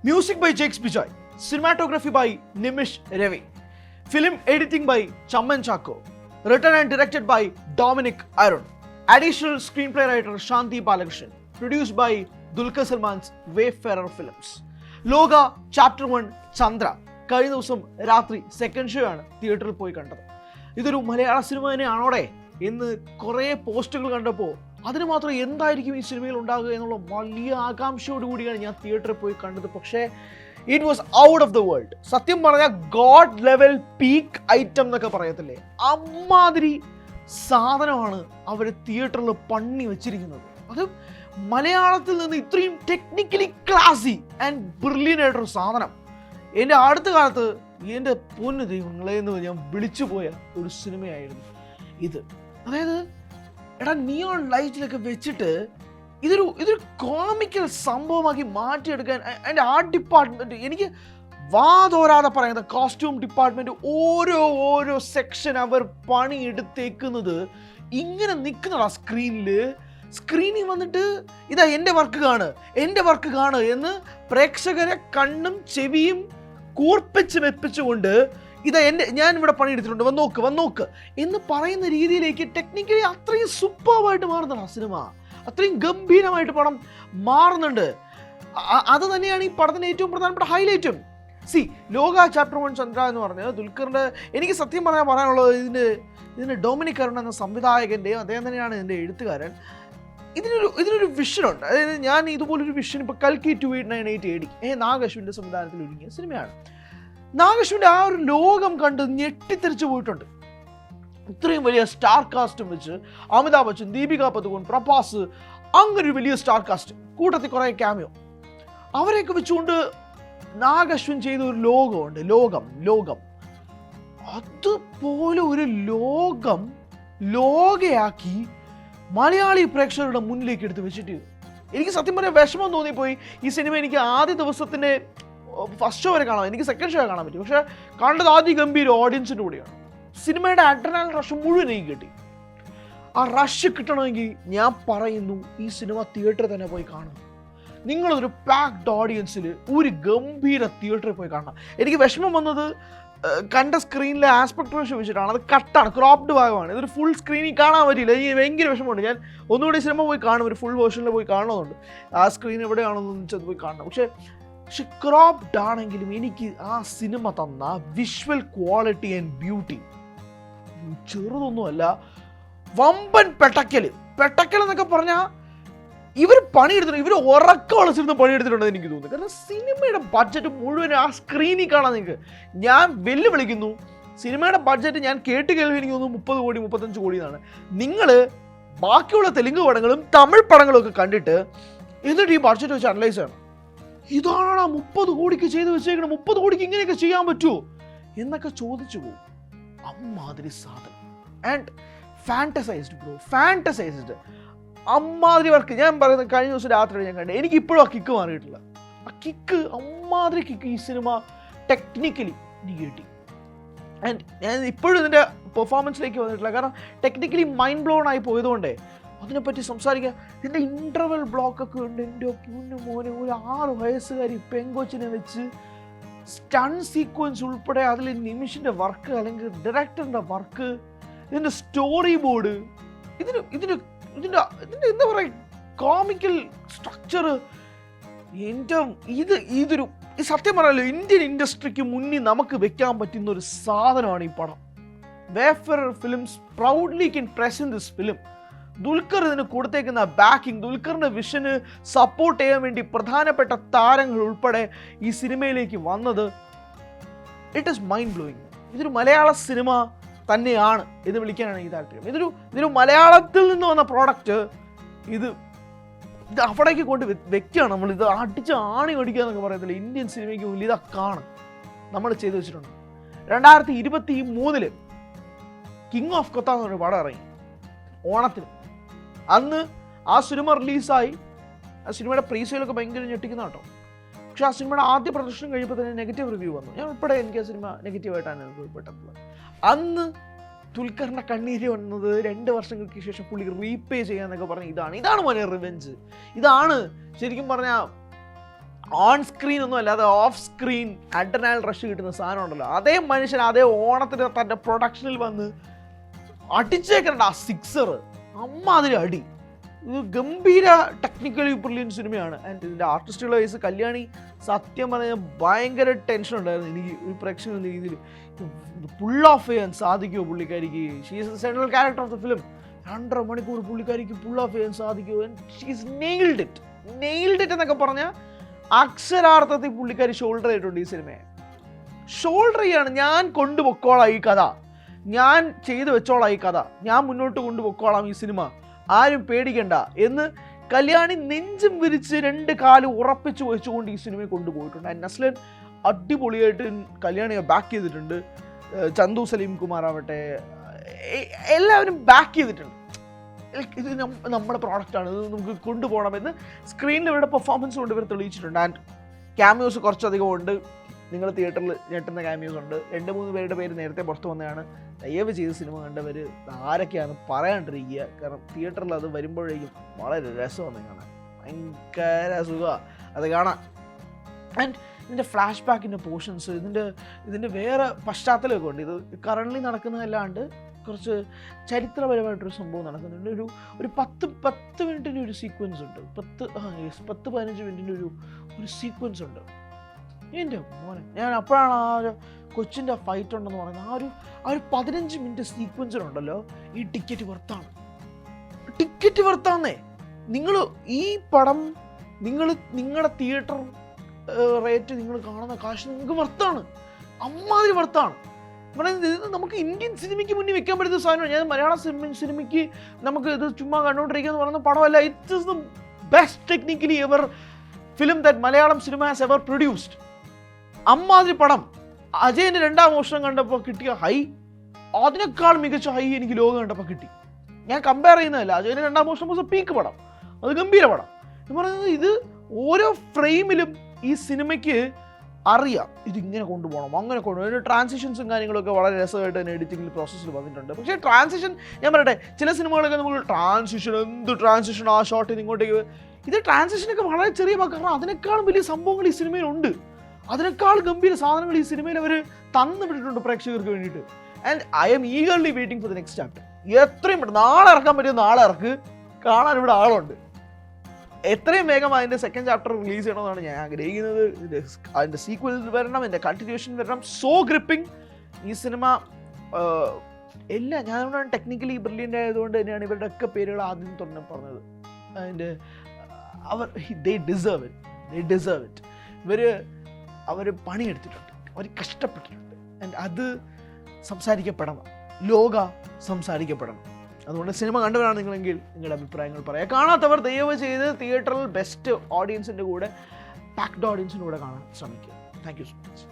Music by Jakes Bijoy. Cinematography by Nimish Ravi. Film editing by Chamman Chako. Written and directed by Dominic Aaron. Additional screenplay writer Shanti Balakrishnan. Produced by Dulquer Salman's Wayfarer Films. Loga Chapter 1 Chandra. കഴിഞ്ഞ ദിവസം രാത്രി second show ആണ് തിയേറ്ററിൽ പോയി കണ്ടത്. ഇതൊരു മലയാള cinema തന്നെയാണോടെ എന്ന് കുറേ പോസ്റ്റുകൾ കണ്ടപ്പോൾ അതിന് മാത്രം എന്തായിരിക്കും ഈ സിനിമയിൽ ഉണ്ടാകുക എന്നുള്ള വലിയ ആകാംക്ഷയോടുകൂടിയാണ് ഞാൻ തിയേറ്ററിൽ പോയി കണ്ടത്. പക്ഷേ it was out of the world. സത്യം പറഞ്ഞാൽ ഗോഡ് ലെവൽ പീക്ക് ഐറ്റം എന്നൊക്കെ പറയത്തില്ലേ, അമ്മാതിരി സാധനമാണ് അവർ തിയേറ്ററിൽ പണി വെച്ചിരിക്കുന്നത്. അത് മലയാളത്തിൽ നിന്ന് ഇത്രയും ടെക്നിക്കലി ക്ലാസി ആൻഡ് ബ്രില്യൻ്റ് ആയിട്ടൊരു സാധനം എൻ്റെ അടുത്ത കാലത്ത് എൻ്റെ പൊന്നു ദൈവങ്ങളെ എന്ന് ഞാൻ വിളിച്ചു പോയ ഒരു സിനിമയായിരുന്നു ഇത്. അതായത് എടാ നിയോൺ ലൈറ്റിലൊക്കെ വെച്ചിട്ട് ഇതൊരു കോമിക്കൽ സംഭവമാക്കി മാറ്റിയെടുക്കാൻ അതിൻ്റെ ആർട്ട് ഡിപ്പാർട്ട്മെൻറ്റ്, എനിക്ക് വാതോരാതെ പറയുന്നത് കോസ്റ്റ്യൂം ഡിപ്പാർട്ട്മെൻറ്റ് ഓരോ സെക്ഷൻ അവർ പണിയെടുത്തേക്കുന്നത് ഇങ്ങനെ നിൽക്കുന്നതാ സ്ക്രീനിൽ വന്നിട്ട് ഇതാ എൻ്റെ വർക്ക് കാണ് എന്ന് പ്രേക്ഷകരെ കണ്ണും ചെവിയും കൂർപ്പിച്ച് വെപ്പിച്ചുകൊണ്ട് ഇതാ ഞാൻ ഇവിടെ പണിയെടുത്തിട്ടുണ്ട്, വന്നോക്ക് എന്ന് പറയുന്ന രീതിയിലേക്ക് ടെക്നിക്കലി അത്രയും സൂപ്പർവായിട്ട് മാറുന്നതാണ് സിനിമ. അത്രയും ഗംഭീരമായിട്ട് പടം മാറുന്നുണ്ട്. അത് തന്നെയാണ് ഈ പടത്തിൻ്റെ ഏറ്റവും പ്രധാനപ്പെട്ട ഹൈലൈറ്റും. ലോക ചാപ്റ്റർ 1 ചന്ദ്ര എന്ന് പറഞ്ഞ് ദുൽഖറിൻ്റെ, എനിക്ക് സത്യം പറയാനുള്ളത് ഇതിന് ഡൊമിനിക് അരുൺ എന്ന സംവിധായകൻ്റെയും അദ്ദേഹം തന്നെയാണ് ഇതിൻ്റെ എഴുത്തുകാരൻ. ഇതിനൊരു വിഷനുണ്ട്. അതായത് ഞാൻ ഇതുപോലൊരു വിഷൻ ഇപ്പോൾ കൽക്കി 2898 AD നാഗശ്വിൻ്റെ സംവിധാനത്തിൽ ഒരുങ്ങിയ സിനിമയാണ്. നാഗശ്വിൻ്റെ ആ ഒരു ലോകം കണ്ട് ഞെട്ടിത്തെറിച്ച് പോയിട്ടുണ്ട്. ഇത്രയും വലിയ സ്റ്റാർ കാസ്റ്റും വെച്ച് അമിതാഭ് ബച്ചൻ, ദീപിക പദുകോൺ, പ്രഭാസ്, അങ്ങനെ ഒരു വലിയ സ്റ്റാർ കാസ്റ്റ്, കൂട്ടത്തിൽ കുറേ ക്യാമിയോ, അവരെയൊക്കെ വെച്ചുകൊണ്ട് നാഗശ്വിൻ ചെയ്ത ഒരു ലോകമുണ്ട്. ലോകം അതുപോലെ ഒരു ലോകയാക്കി മലയാളി പ്രേക്ഷകരുടെ മുന്നിലേക്ക് എടുത്ത് വെച്ചിട്ട് എനിക്ക് സത്യം പറയാൻ വിഷമം തോന്നിപ്പോയി. ഈ സിനിമ എനിക്ക് ആദ്യ ദിവസത്തിൻ്റെ ഫസ്റ്റ് ഷോ വരെ കാണാം, എനിക്ക് സെക്കൻഡ് ഷോ കാണാൻ പറ്റും. പക്ഷേ കണ്ടത് ആദ്യം ഗംഭീര ഓഡിയൻസിൻ്റെ കൂടെയാണ്. സിനിമയുടെ അഡ്രിനാലിൻ റഷ് മുഴുവൻ എനിക്ക് കിട്ടി. ആ റഷ് കിട്ടണമെങ്കിൽ ഞാൻ പറയുന്നു ഈ സിനിമ തിയേറ്ററിൽ തന്നെ പോയി കാണണം. നിങ്ങളൊരു പാക്ഡ് ഓഡിയൻസിൽ ഒരു ഗംഭീര തിയേറ്ററിൽ പോയി കാണണം. എനിക്ക് വിഷമം വന്നത് കണ്ട സ്ക്രീനിലെ ആസ്പെക്ട് റേഷ്യോ വെച്ചിട്ടാണ്. അത് കട്ടാണ്, ക്രോപ്ഡ് ഭാഗമാണ്. ഇതൊരു ഫുൾ സ്ക്രീനിൽ കാണാൻ പറ്റില്ല. എനിക്ക് ഭയങ്കര വിഷമമുണ്ട്. ഞാൻ ഒന്നുകൂടി സിനിമ പോയി കാണും, ഒരു ഫുൾ വേർഷനിൽ പോയി കാണണമെന്നുണ്ട്. ആ സ്ക്രീൻ എവിടെയാണെന്ന് വെച്ചത് പോയി കാണണം. പക്ഷേ ക്രോപ്ഡ് ആണെങ്കിലും എനിക്ക് ആ സിനിമ തന്ന വിഷ്വൽ ക്വാളിറ്റി ആൻഡ് ബ്യൂട്ടി ചെറുതൊന്നുമല്ല. വമ്പൻ പെട്ടക്കൽ എന്നൊക്കെ പറഞ്ഞാൽ ഇവർ പണിയെടുത്തിട്ടുണ്ട്. ഇവർ ഉറക്കം വളച്ചിരുന്ന് പണിയെടുത്തിട്ടുണ്ടെന്ന് എനിക്ക് തോന്നുന്നു. കാരണം സിനിമയുടെ ബഡ്ജറ്റ് മുഴുവൻ ആ സ്ക്രീനിൽ കാണാൻ നിങ്ങൾക്ക് ഞാൻ വെല്ലുവിളിക്കുന്നു. സിനിമയുടെ ബഡ്ജറ്റ് ഞാൻ കേൾവി എനിക്ക് തോന്നുന്നു 30 കോടി 35 കോടി എന്നാണ്. നിങ്ങൾ ബാക്കിയുള്ള തെലുങ്ക് പടങ്ങളും തമിഴ് പടങ്ങളും ഒക്കെ കണ്ടിട്ട് എന്നിട്ട് ഈ ബഡ്ജറ്റ് വെച്ച് അനലൈസ് ചെയ്യണം. ഇതാണ് 30 കോടിക്ക് ചെയ്ത് വെച്ചേക്കണം, 30 കോടിക്ക് ഇങ്ങനെയൊക്കെ ചെയ്യാൻ പറ്റുമോ എന്നൊക്കെ ചോദിച്ചു പോകും. അമ്മാതിരി സാധനം ആൻഡ് ഫാൻറ്റസൈസ്ഡ് അമ്മാതിരി വർക്ക്. ഞാൻ പറയുന്നത് കഴിഞ്ഞ ദിവസം രാത്രി ഞാൻ കണ്ടത്, എനിക്കിപ്പോഴും ആ കിക്ക് മാറിയിട്ടില്ല. ആ കിക്ക്, അമ്മാതിരി കിക്ക് ഈ സിനിമ ടെക്നിക്കലി എനിക്ക് കിട്ടി. ആൻഡ് ഞാൻ ഇപ്പോഴും ഇതിൻ്റെ പെർഫോമൻസിലേക്ക് വന്നിട്ടില്ല. കാരണം ടെക്നിക്കലി മൈൻഡ് ബ്ലോൺ ആയി പോയതുകൊണ്ടേ അതിനെപ്പറ്റി സംസാരിക്കാൻ. ഇതിൻ്റെ ഇൻ്റർവെൽ ബ്ലോക്കൊക്കെ ഉണ്ട്. എൻ്റെ മോനെ, ഒരു 6 വയസ്സുകാരി പെങ്കൊച്ചിനെ വെച്ച് സ്റ്റൺ സീക്വൻസ് ഉൾപ്പെടെ അതിൽ നിമിഷിൻ്റെ വർക്ക്, അല്ലെങ്കിൽ ഡയറക്ടറിൻ്റെ വർക്ക്, ഇതിൻ്റെ സ്റ്റോറി ബോർഡ്, ഇതിൻ്റെ എന്താ പറയുക കോമിക്കൽ സ്ട്രക്ചർ. ഇതൊരു സത്യം പറയാലോ ഇന്ത്യൻ ഇൻഡസ്ട്രിക്ക് മുന്നിൽ നമുക്ക് വെക്കാൻ പറ്റുന്ന ഒരു സാധനമാണ് ഈ പടം. Wayfarer films proudly can present this film. Dulquer ഇതിന് കൊടുത്തേക്കുന്ന ബാക്കിംഗ്, ദുൽഖറിൻ്റെ വിഷന് സപ്പോർട്ട് ചെയ്യാൻ വേണ്ടി പ്രധാനപ്പെട്ട താരങ്ങൾ ഉൾപ്പെടെ ഈ സിനിമയിലേക്ക് വന്നത്, ഇറ്റ് ഈസ് മൈൻഡ് ബ്ലോയിങ്. ഇതൊരു മലയാള സിനിമ തന്നെയാണ് എന്ന് വിളിക്കാനാണ് ഈ താല്പര്യം. ഇതൊരു മലയാളത്തിൽ നിന്ന് വന്ന പ്രോഡക്റ്റ്. ഇത് അവിടേക്ക് കൊണ്ട് വെക്കുകയാണ് നമ്മൾ. ഇത് അടിച്ച് ആണി ഓടിക്കുക എന്നൊക്കെ പറയത്തില്ല. ഇന്ത്യൻ സിനിമയ്ക്ക് മുന്നിൽ ഇതൊക്കെയാണ് നമ്മൾ ചെയ്തു വെച്ചിട്ടുണ്ട്. 2023 കിങ് ഓഫ് കൊത്ത എന്നൊരു പടം ഇറങ്ങി ഓണത്തിന്. അന്ന് ആ സിനിമ റിലീസായി. ആ സിനിമയുടെ പ്രീസെയിലൊക്കെ ഭയങ്കര ഞെട്ടിക്കുന്ന കേട്ടോ. പക്ഷെ ആ സിനിമയുടെ ആദ്യ പ്രദർശനം കഴിയുമ്പോൾ തന്നെ നെഗറ്റീവ് റിവ്യൂ വന്നു. ഞാൻ ഉൾപ്പെടെ എനിക്ക് ആ സിനിമ നെഗറ്റീവായിട്ടാണ് അനുഭവപ്പെട്ടിട്ടുള്ളത്. അന്ന് ദുൽഖറിൻ്റെ കണ്ണീര് വന്നത് 2 വർഷങ്ങൾക്ക് ശേഷം പുള്ളി റീപേ ചെയ്യാന്നൊക്കെ പറഞ്ഞ് ഇതാണ് മോനെ റിവെഞ്ച്. ഇതാണ് ശരിക്കും പറഞ്ഞാൽ ഓൺ സ്ക്രീൻ ഒന്നും അല്ലാതെ ഓഫ് സ്ക്രീൻ അഡ്രിനാലിൻ റഷ് കിട്ടുന്ന സാധനം ഉണ്ടല്ലോ, അതേ മനുഷ്യൻ അതേ ഓണത്തിന് തൻ്റെ പ്രൊഡക്ഷനിൽ വന്ന് അടിച്ചേക്കണ്ട ആ സിക്സർ, അമ്മാതിരി അടി. ഇത് ഗംഭീര ടെക്നിക്കലി ബ്രില്യൻറ്റ് സിനിമയാണ്. ആൻഡ് ഇതിൻ്റെ ആർട്ടിസ്റ്റുകളുടെ വയസ്സ് കല്യാണി സത്യം പറഞ്ഞാൽ ഭയങ്കര ടെൻഷൻ ഉണ്ടായിരുന്നു എനിക്ക് ഒരു പ്രേക്ഷക രീതിയിൽ. പുൾ ഓഫ് ചെയ്യാൻ സാധിക്കുമോ പുള്ളിക്കാരിക്ക്? She's the central character of the film. 2.5 മണിക്കൂർ പുള്ളിക്കാരിക്ക് പുൾ ഓഫ് ചെയ്യാൻ സാധിക്കുമോ? ആൻഡ് ഷീസ് നെയിൽഡ് ഇറ്റ് എന്നൊക്കെ പറഞ്ഞാൽ അക്ഷരാർത്ഥത്തിൽ പുള്ളിക്കാരി ഷോൾഡർ ചെയ്തിട്ടുണ്ട് ഈ സിനിമയെ. ഷോൾഡർ ചെയ്യാണ്. ഞാൻ കൊണ്ടുപൊക്കോളാം ഈ കഥ, ഞാൻ ചെയ്തു വെച്ചോളാം ഈ കഥ, ഞാൻ മുന്നോട്ട് കൊണ്ടുപൊക്കോളാം ഈ സിനിമ, ആരും പേടിക്കണ്ട എന്ന് കല്യാണി നെഞ്ചും വിരിച്ച് 2 കാല് ഉറപ്പിച്ച് വെച്ചുകൊണ്ട് ഈ സിനിമയെ കൊണ്ടുപോയിട്ടുണ്ട്. ആൻഡ് നസ്ലൻ അടിപൊളിയായിട്ട് കല്യാണിയെ ബാക്ക് ചെയ്തിട്ടുണ്ട്. ചന്തു സലീം കുമാർ ആവട്ടെ, എല്ലാവരും ബാക്ക് ചെയ്തിട്ടുണ്ട്. ഇത് നമ്മുടെ പ്രോഡക്റ്റാണ്, ഇത് നമുക്ക് കൊണ്ടുപോകണമെന്ന് സ്ക്രീനിൽ ഇവരുടെ പെർഫോമൻസ് കൊണ്ട് ഇവർ തെളിയിച്ചിട്ടുണ്ട്. ആൻഡ് ക്യാമിയോസ് കുറച്ചധികം ഉണ്ട്. നിങ്ങൾ തിയേറ്ററിൽ ഞെട്ടുന്ന ക്യാമിയോസ് ഉണ്ട്. 2-3 പേരുടെ പേര് നേരത്തെ പുറത്തു വന്നതാണ്. ദയവ് ചെയ്ത് സിനിമ കണ്ടവർ ആരൊക്കെയാണ് പറയാണ്ടിരിക്കുക. കാരണം തിയേറ്ററിൽ അത് വരുമ്പോഴേക്കും വളരെ രസമാണ് കാണാൻ, ഭയങ്കര സുഖമാണ് അത് കാണാൻ. ആൻഡ് ഇതിൻ്റെ ഫ്ലാഷ് ബാക്കിൻ്റെ പോർഷൻസ്, ഇതിൻ്റെ വേറെ പശ്ചാത്തലമൊക്കെ ഉണ്ട്. ഇത് കറണ്ട്ലി നടക്കുന്നതല്ലാണ്ട് കുറച്ച് ചരിത്രപരമായിട്ടൊരു സംഭവം നടക്കുന്നുണ്ട്. ഒരു 10 മിനിറ്റിൻ്റെ ഒരു സീക്വൻസ് ഉണ്ട്. 10-15 മിനിറ്റിൻ്റെ ഒരു സീക്വൻസ് ഉണ്ട്. എൻ്റെ മോനെ, ഞാൻ അപ്പോഴാണ് ആ ഒരു കൊച്ചിൻ്റെ ഫൈറ്റ് ഉണ്ടെന്ന് പറയുന്നത്. ആ ഒരു 15 മിനിറ്റ് സീക്വൻസിനുണ്ടല്ലോ, ഈ ടിക്കറ്റ് വർത്താന്നേ. നിങ്ങൾ ഈ പടം നിങ്ങളുടെ തിയേറ്റർ റേറ്റ് നിങ്ങൾ കാണുന്ന കാശ് നിങ്ങൾക്ക് വർത്താണ്, അമ്മാതിരി വർത്താണ്. പറയുന്നത് ഇത് നമുക്ക് ഇന്ത്യൻ സിനിമയ്ക്ക് മുന്നിൽ വെക്കാൻ പറ്റുന്ന സാധനമാണ്. ഞാൻ മലയാള സിനിമയ്ക്ക് നമുക്ക് ഇത് ചുമ്മാ കണ്ടുകൊണ്ടിരിക്കുക എന്ന് പറയുന്ന പടമല്ല. It is the best technically ever film that Malayalam cinema has ever produced. അമ്മാതിരി പടം. അജയൻ്റെ 2ാം മോഷണം കണ്ടപ്പോൾ കിട്ടിയ ഹൈ, അതിനേക്കാൾ മികച്ച ഹൈ എനിക്ക് ലോകം കണ്ടപ്പോൾ കിട്ടി. ഞാൻ കമ്പയർ ചെയ്യുന്നതല്ല. അജയൻ്റെ 2ാം മോഷണം വാസ് എ പീക്ക് പടം, അത് ഗംഭീര പടം. എന്ന് പറയുന്നത് ഇത് ഓരോ ഫ്രെയിമിലും ഈ സിനിമയ്ക്ക് അറിയാം ഇതിങ്ങനെ കൊണ്ടുപോകണം, അങ്ങനെ കൊണ്ടുപോകണം. ഒരു ട്രാൻസിഷൻസും കാര്യങ്ങളൊക്കെ വളരെ രസമായിട്ട് തന്നെ എഡിറ്റിംഗ് പ്രോസസ്സിൽ വന്നിട്ടുണ്ട്. പക്ഷേ ട്രാൻസിഷൻ, ഞാൻ പറയട്ടെ, ചില സിനിമകളൊക്കെ നമുക്ക് എന്ത് ട്രാൻസിഷൻ ആ ഷോട്ടിൽ ഇങ്ങോട്ടേക്ക്, ഇത് ട്രാൻസിഷനൊക്കെ വളരെ ചെറിയ കാരണം അതിനേക്കാളും വലിയ സംഭവങ്ങൾ ഈ സിനിമയിലുണ്ട്. അതിനേക്കാൾ ഗംഭീര സാധനങ്ങൾ ഈ സിനിമയിൽ അവർ തന്നുവിട്ടിട്ടുണ്ട് പ്രേക്ഷകർക്ക് വേണ്ടിയിട്ട്. And I M eagerly waiting for the next chapter. എത്രയും പെട്ടെന്ന് നാളെ ഇറക്കാൻ പറ്റും, നാളെ ഇറക്ക്, കാണാൻ ഇവിടെ ആളുണ്ട്. എത്രയും വേഗം അതിൻ്റെ 2nd ചാപ്റ്റർ റിലീസ് ചെയ്യണമെന്നാണ് ഞാൻ ആഗ്രഹിക്കുന്നത്. അതിൻ്റെ സീക്വൽ വരണം, എൻ്റെ കണ്ടിന്യൂഷൻ വരണം. സോ ഗ്രിപ്പിംഗ് ഈ സിനിമ. എല്ലാം ഞാൻ ടെക്നിക്കലി ബ്രില്യൻ്റ് ആയതുകൊണ്ട് തന്നെയാണ് ഇവരുടെ ഒക്കെ പേരുകൾ ആദ്യം തന്നെ പറഞ്ഞത്. അതിൻ്റെ they deserve it. അവർ പണിയെടുത്തിട്ടുണ്ട്, അവർ കഷ്ടപ്പെട്ടിട്ടുണ്ട്. ആൻഡ് അത് സംസാരിക്കപ്പെടണം, ലോക സംസാരിക്കപ്പെടണം. അതുകൊണ്ട് സിനിമ കണ്ടവരാണ് നിങ്ങളെങ്കിൽ നിങ്ങളുടെ അഭിപ്രായങ്ങൾ പറയാം. കാണാത്തവർ ദയവ് ചെയ്ത് തിയേറ്ററിൽ ബെസ്റ്റ് ഓഡിയൻസിൻ്റെ കൂടെ, പാക്ഡ് ഓഡിയൻസിൻ്റെ കൂടെ കാണാൻ ശ്രമിക്കുക. Thank you so much.